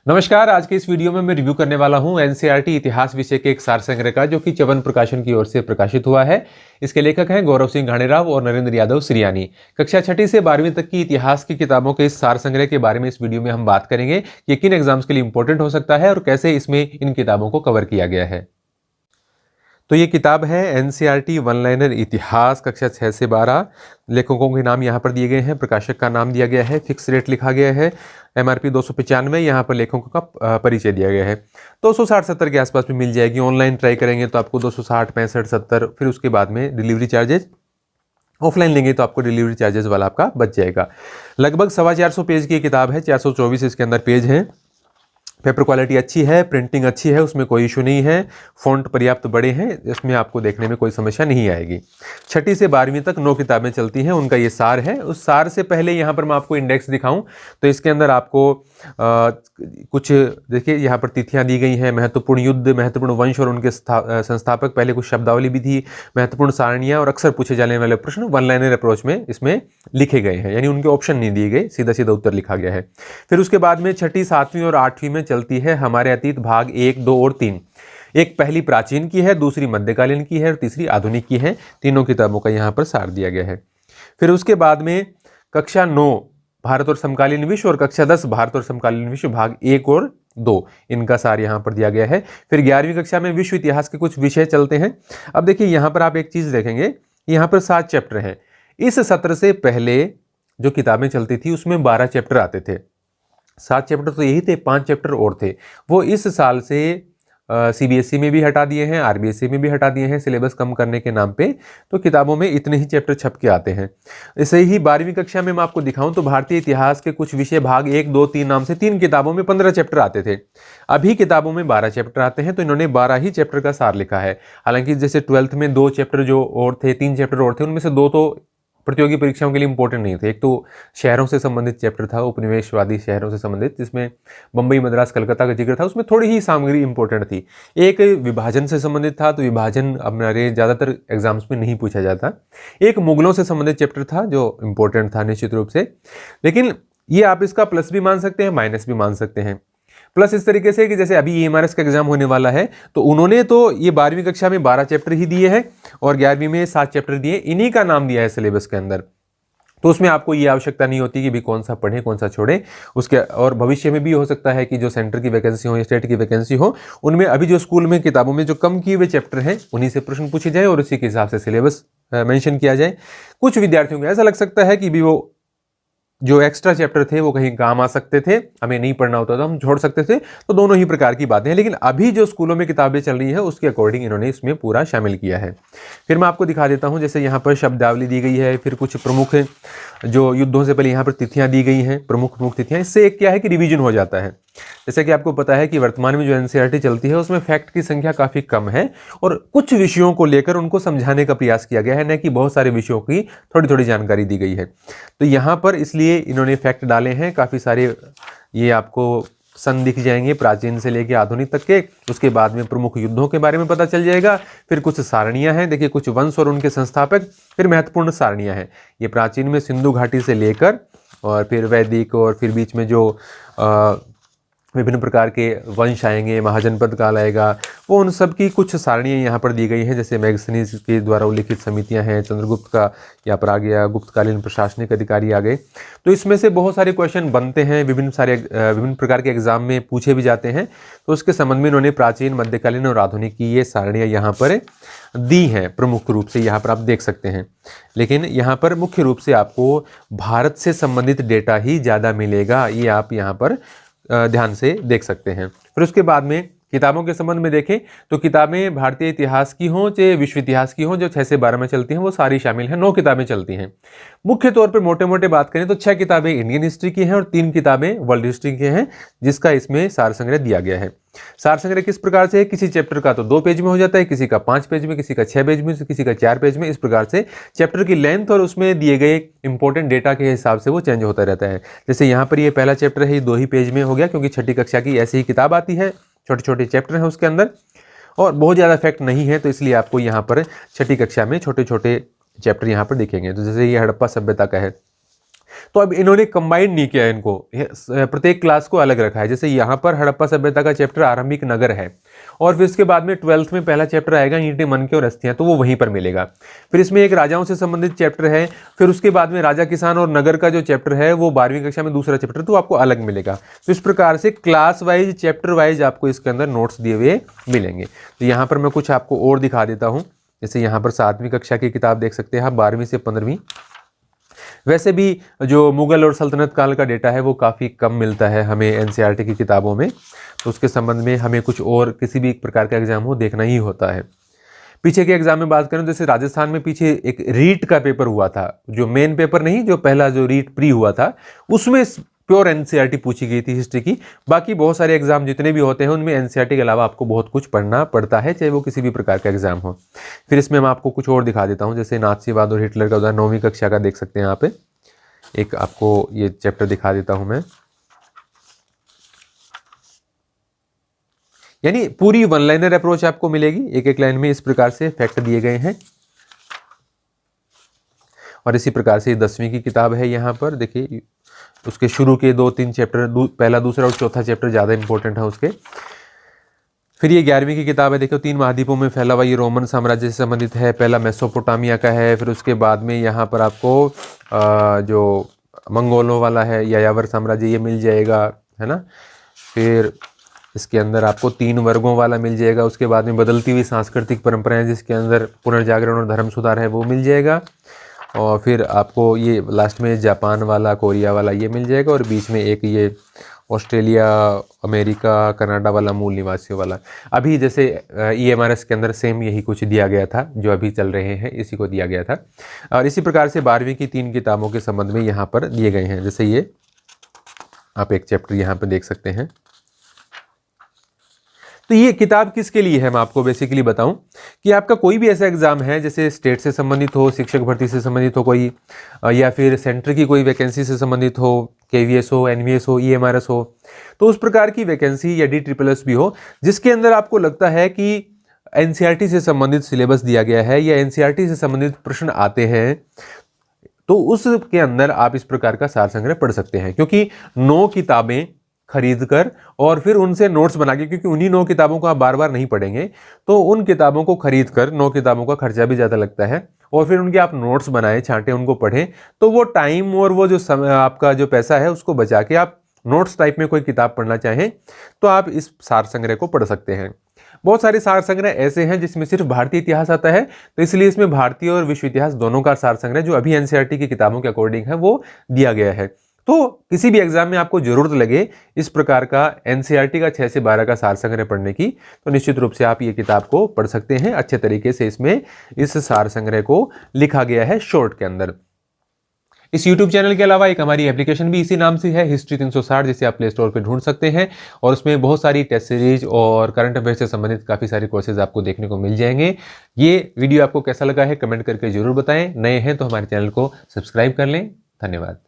नमस्कार। आज के इस वीडियो में मैं रिव्यू करने वाला हूं एनसीईआरटी इतिहास विषय के एक सार संग्रह का, जो कि च्यवन प्रकाशन की ओर से प्रकाशित हुआ है। इसके लेखक हैं गौरव सिंह घाणेराव और नरेंद्र यादव सिरियानी। कक्षा 6ठी से 12वीं तक की इतिहास की किताबों के इस सार संग्रह के बारे में इस वीडियो में हम बात करेंगे कि किन एग्जाम्स के लिए इंपॉर्टेंट हो सकता है और कैसे इसमें इन किताबों को कवर किया गया है। तो ये किताब है एनसीईआरटी वन लाइनर इतिहास कक्षा 6 से 12। लेखकों के नाम यहाँ पर दिए गए हैं, प्रकाशक का नाम दिया गया है, फिक्स रेट लिखा गया है, MRP 295। यहाँ पर लेखकों का परिचय दिया गया है। 260-70 के आसपास भी मिल जाएगी। ऑनलाइन ट्राई करेंगे तो आपको 260, 65, 70, फिर उसके बाद में डिलीवरी चार्जेस। ऑफलाइन लेंगे तो आपको डिलीवरी चार्जेस वाला आपका बच जाएगा। लगभग 450 पेज की किताब है, 424 इसके अंदर पेज हैं। पेपर क्वालिटी अच्छी है, प्रिंटिंग अच्छी है, उसमें कोई इशू नहीं है। फ़ॉन्ट पर्याप्त बड़े हैं, इसमें आपको देखने में कोई समस्या नहीं आएगी। 6ठी से 12वीं तक 9 किताबें चलती हैं, उनका ये सार है। उस सार से पहले यहाँ पर मैं आपको इंडेक्स दिखाऊं तो इसके अंदर आपको कुछ देखिए, यहाँ पर तिथियाँ दी गई हैं, महत्वपूर्ण युद्ध, महत्वपूर्ण वंश और उनके संस्थापक, पहले कुछ शब्दावली भी थी, महत्वपूर्ण सारणियाँ और अक्सर पूछे जाने वाले प्रश्न वन लाइनर अप्रोच में इसमें लिखे गए हैं, यानी उनके ऑप्शन नहीं दिए गए, सीधा सीधा उत्तर लिखा गया है। फिर उसके बाद में 6ठी, 7वीं और 8वीं में चलती है हमारे अतीत भाग 1, 2 और 3। एक पहली प्राचीन की है, दूसरी मध्यकालीन की है और तीसरी आधुनिक की है। तीनों किताबों का यहाँ पर सार दिया गया है। फिर उसके बाद में कक्षा 9 भारत और समकालीन विश्व और कक्षा 10 भारत और समकालीन विश्व भाग 1 और 2, इनका सार यहाँ पर दिया गया है। फिर 11वीं कक्षा में विश्व इतिहास के कुछ विषय चलते हैं। अब देखिए, यहाँ पर आप एक चीज़ देखेंगे, यहाँ पर 7 चैप्टर हैं। इस सत्र से पहले जो किताबें चलती थी उसमें 12 चैप्टर आते थे। 7 चैप्टर तो यही थे, 5 चैप्टर और थे। वो इस साल से CBSE में भी हटा दिए हैं, RBSE में भी हटा दिए हैं, सिलेबस कम करने के नाम पे। तो किताबों में इतने ही चैप्टर छप के आते हैं। ऐसे ही 12वीं कक्षा में मैं आपको दिखाऊं तो भारतीय इतिहास के कुछ विषय भाग 1, 2, 3 नाम से 3 किताबों में 15 चैप्टर आते थे। अभी किताबों में 12 चैप्टर आते हैं, तो इन्होंने 12 ही चैप्टर का सार लिखा है। हालांकि जैसे 12th में 2 चैप्टर जो और थे, 3 चैप्टर और थे, उनमें से 2 तो प्रतियोगी परीक्षाओं के लिए इंपॉर्टेंट नहीं थे। एक तो शहरों से संबंधित चैप्टर था, उपनिवेशवादी शहरों से संबंधित, जिसमें बम्बई, मद्रास, कलकत्ता का जिक्र था, उसमें थोड़ी ही सामग्री इंपॉर्टेंट थी। एक विभाजन से संबंधित था, तो विभाजन हमारे ज़्यादातर एग्जाम्स में नहीं पूछा जाता। एक मुगलों से संबंधित चैप्टर था जो इंपॉर्टेंट था निश्चित रूप से। लेकिन ये आप इसका प्लस भी मान सकते हैं, माइनस भी मान सकते हैं। प्लस इस तरीके से कि जैसे अभी EMRS का एग्जाम होने वाला है, तो उन्होंने तो ये 12वीं कक्षा में 12 चैप्टर ही दिए हैं और 11वीं में 7 चैप्टर दिए, इन्हीं का नाम दिया है सिलेबस के अंदर। तो उसमें आपको ये आवश्यकता नहीं होती कि भी कौन सा पढ़े कौन सा छोड़े उसके। और भविष्य में भी हो सकता है कि जो सेंटर की वैकेंसी हो या स्टेट की वैकेंसी हो, उनमें अभी जो स्कूल में किताबों में जो कम किए हुए चैप्टर हैं उन्हीं से प्रश्न पूछे जाए और उसी के हिसाब से सिलेबस मेंशन किया जाए। कुछ विद्यार्थियों को ऐसा लग सकता है कि भी वो जो एक्स्ट्रा चैप्टर थे वो कहीं काम आ सकते थे, हमें नहीं पढ़ना होता तो हम छोड़ सकते थे। तो दोनों ही प्रकार की बातें हैं, लेकिन अभी जो स्कूलों में किताबें चल रही है उसके अकॉर्डिंग इन्होंने इसमें पूरा शामिल किया है। फिर मैं आपको दिखा देता हूं, जैसे यहाँ पर शब्दावली दी गई है, फिर कुछ प्रमुख जो युद्धों से पहले यहाँ पर तिथियां दी गई हैं, प्रमुख प्रमुख तिथियां। इससे एक क्या है कि रिवीजन हो जाता है। जैसे कि आपको पता है कि वर्तमान में जो एनसीईआरटी चलती है उसमें फैक्ट की संख्या काफ़ी कम है और कुछ विषयों को लेकर उनको समझाने का प्रयास किया गया है, न कि बहुत सारे विषयों की थोड़ी थोड़ी जानकारी दी गई है। तो यहाँ पर इसलिए इन्होंने फैक्ट डाले हैं काफ़ी सारे। ये आपको सन दिख जाएंगे प्राचीन से लेकर आधुनिक तक के। उसके बाद में प्रमुख युद्धों के बारे में पता चल जाएगा। फिर कुछ सारणियाँ हैं, देखिए कुछ वंश और उनके संस्थापक, फिर महत्वपूर्ण सारणियाँ हैं। ये प्राचीन में सिंधु घाटी से लेकर और फिर वैदिक और फिर बीच में जो विभिन्न प्रकार के वंश आएंगे, महाजनपद काल आएगा, वो उन सब की कुछ सारणियाँ यहाँ पर दी गई हैं। जैसे मैगस्थनीज के द्वारा उल्लिखित समितियाँ हैं, चंद्रगुप्त का या पर आ गया, गुप्तकालीन प्रशासनिक अधिकारी आ गए। तो इसमें से बहुत सारे क्वेश्चन बनते हैं, विभिन्न प्रकार के एग्जाम में पूछे भी जाते हैं। तो उसके संबंध में इन्होंने प्राचीन, मध्यकालीन और आधुनिक की ये सारणियाँ यहाँ पर दी हैं प्रमुख रूप से, यहाँ पर आप देख सकते हैं। लेकिन यहाँ पर मुख्य रूप से आपको भारत से संबंधित डेटा ही ज़्यादा मिलेगा, ये आप यहाँ पर ध्यान से देख सकते हैं। फिर उसके बाद में किताबों के संबंध में देखें तो किताबें भारतीय इतिहास की हों चाहे विश्व इतिहास की हों, जो 6 से 12 में चलती हैं वो सारी शामिल हैं। 9 किताबें चलती हैं। मुख्य तौर पर मोटे मोटे बात करें तो 6 किताबें इंडियन हिस्ट्री की हैं और 3 किताबें वर्ल्ड हिस्ट्री की हैं, जिसका इसमें सार संग्रह दिया गया है। सार संग्रह किस प्रकार से है, किसी चैप्टर का तो 2 पेज में हो जाता है, किसी का 5 पेज में, किसी का 6 पेज में, किसी का 4 पेज में। इस प्रकार से चैप्टर की लेंथ और उसमें दिए गए इंपॉर्टेंट डेटा के हिसाब से वो चेंज होता रहता है। जैसे यहाँ पर ये पहला चैप्टर है, ये 2 ही पेज में हो गया, क्योंकि 6ठी कक्षा की ऐसी ही किताब आती है, छोटे छोटे चैप्टर हैं उसके अंदर और बहुत ज़्यादा फैक्ट नहीं है। तो इसलिए आपको यहाँ पर 6ठी कक्षा में छोटे छोटे चैप्टर यहाँ पर दिखेंगे। तो जैसे ये हड़प्पा सभ्यता का है, तो अब इन्होंने कंबाइन नहीं किया इनको, प्रत्येक क्लास को अलग रखा है। जैसे यहाँ पर हड़प्पा सभ्यता का चैप्टर आरंभिक नगर है, और फिर इसके बाद में 12th में पहला चैप्टर आएगा ईंटें, मनके और अस्थियां, तो वो वहीं पर मिलेगा। फिर इसमें एक राजाओं से संबंधित चैप्टर है, फिर उसके बाद में राजा, किसान और नगर का जो चैप्टर है वो 12वीं कक्षा में दूसरा चैप्टर, तो आपको अलग मिलेगा। तो इस प्रकार से क्लास वाइज, चैप्टर वाइज आपको इसके अंदर नोट्स दिए हुए मिलेंगे। तो यहाँ पर मैं कुछ आपको और दिखा देता हूँ। जैसे यहाँ पर 7वीं कक्षा की किताब देख सकते हैं आप, 12वीं से 15वीं। वैसे भी जो मुगल और सल्तनत काल का डेटा है वो काफ़ी कम मिलता है हमें एनसीईआरटी की किताबों में, तो उसके संबंध में हमें कुछ और किसी भी एक प्रकार का एग्जाम हो देखना ही होता है। पीछे के एग्जाम में बात करें, जैसे राजस्थान में पीछे एक रीट का पेपर हुआ था, जो मेन पेपर नहीं, जो पहला जो रीट प्री हुआ था, उसमें प्योर एनसीईआरटी पूछी गई थी हिस्ट्री की। बाकी बहुत सारे एग्जाम जितने भी होते हैं उनमें एनसीईआरटी के अलावा आपको बहुत कुछ पढ़ना पड़ता है, चाहे वो किसी भी प्रकार का एग्जाम हो। फिर इसमें मैं आपको कुछ और दिखा देता हूँ। जैसे नाथसीवाद और हिटलर का उदाहरण 9वीं कक्षा का देख सकते हैं यहाँ पे, एक आपको ये चैप्टर दिखा देता हूं मैं। यानी पूरी वन लाइनर अप्रोच आपको मिलेगी, एक एक लाइन में इस प्रकार से फैक्ट दिए गए हैं। और इसी प्रकार से 10वीं की किताब है, यहाँ पर देखिए उसके शुरू के 2-3 चैप्टर, पहला, दूसरा और चौथा चैप्टर ज़्यादा इंपॉर्टेंट है उसके। फिर ये 11वीं की किताब है, देखो 3 महाद्वीपों में फैला हुआ ये रोमन साम्राज्य से संबंधित है। पहला मेसोपोटामिया का है, फिर उसके बाद में यहाँ पर आपको जो मंगोलों वाला है, यायावर साम्राज्य, ये मिल जाएगा, है ना। फिर इसके अंदर आपको 3 वर्गों वाला मिल जाएगा। उसके बाद में बदलती हुई सांस्कृतिक परंपराएं, जिसके अंदर पुनर्जागरण और धर्म सुधार है, वो मिल जाएगा। और फिर आपको ये लास्ट में जापान वाला, कोरिया वाला, ये मिल जाएगा। और बीच में एक ये ऑस्ट्रेलिया, अमेरिका, कनाडा वाला, मूल निवासियों वाला। अभी जैसे EMRS के अंदर सेम यही कुछ दिया गया था, जो अभी चल रहे हैं इसी को दिया गया था। और इसी प्रकार से 12वीं की 3 किताबों के संबंध में यहाँ पर दिए गए हैं। जैसे ये आप एक चैप्टर यहाँ पर देख सकते हैं। तो ये किताब किसके लिए है, मैं आपको बेसिकली बताऊं कि आपका कोई भी ऐसा एग्जाम है, जैसे स्टेट से संबंधित हो, शिक्षक भर्ती से संबंधित हो कोई, या फिर सेंटर की कोई वैकेंसी से संबंधित हो, KVS हो, NVS हो, EMRS हो, तो उस प्रकार की वैकेंसी या DSSS भी हो, जिसके अंदर आपको लगता है कि एनसीईआरटी से संबंधित सिलेबस दिया गया है या एनसीईआरटी से संबंधित प्रश्न आते हैं, तो उसके अंदर आप इस प्रकार का सार संग्रह पढ़ सकते हैं। क्योंकि 9 किताबें खरीद कर और फिर उनसे नोट्स बना के, क्योंकि उन्हीं 9 किताबों को आप बार बार नहीं पढ़ेंगे, तो उन किताबों को खरीद कर, 9 किताबों का खर्चा भी ज़्यादा लगता है, और फिर उनके आप नोट्स बनाएं, छांटें, उनको पढ़ें, तो वो टाइम और वो जो समय, आपका जो पैसा है, उसको बचा के आप नोट्स टाइप में कोई किताब पढ़ना चाहें तो आप इस सार संग्रह को पढ़ सकते हैं। बहुत सारे सार संग्रह ऐसे हैं जिसमें सिर्फ भारतीय इतिहास आता है, तो इसलिए इसमें भारतीय और विश्व इतिहास दोनों का सार संग्रह जो अभी एनसीईआरटी की किताबों के अकॉर्डिंग है वो दिया गया है। तो किसी भी एग्जाम में आपको जरूरत लगे इस प्रकार का एनसीईआरटी का 6 से 12 का सार संग्रह पढ़ने की, तो निश्चित रूप से आप ये किताब को पढ़ सकते हैं। अच्छे तरीके से इसमें इस सार संग्रह को लिखा गया है शॉर्ट के अंदर। इस YouTube चैनल के अलावा एक हमारी एप्लीकेशन भी इसी नाम से है, हिस्ट्री 360, जिसे आप प्ले स्टोर पर ढूंढ सकते हैं, और उसमें बहुत सारी टेस्ट सीरीज और करंट अफेयर से संबंधित काफ़ी सारे कोर्सेज आपको देखने को मिल जाएंगे। ये वीडियो आपको कैसा लगा है कमेंट करके जरूर बताएं। नए हैं तो हमारे चैनल को सब्सक्राइब कर लें। धन्यवाद।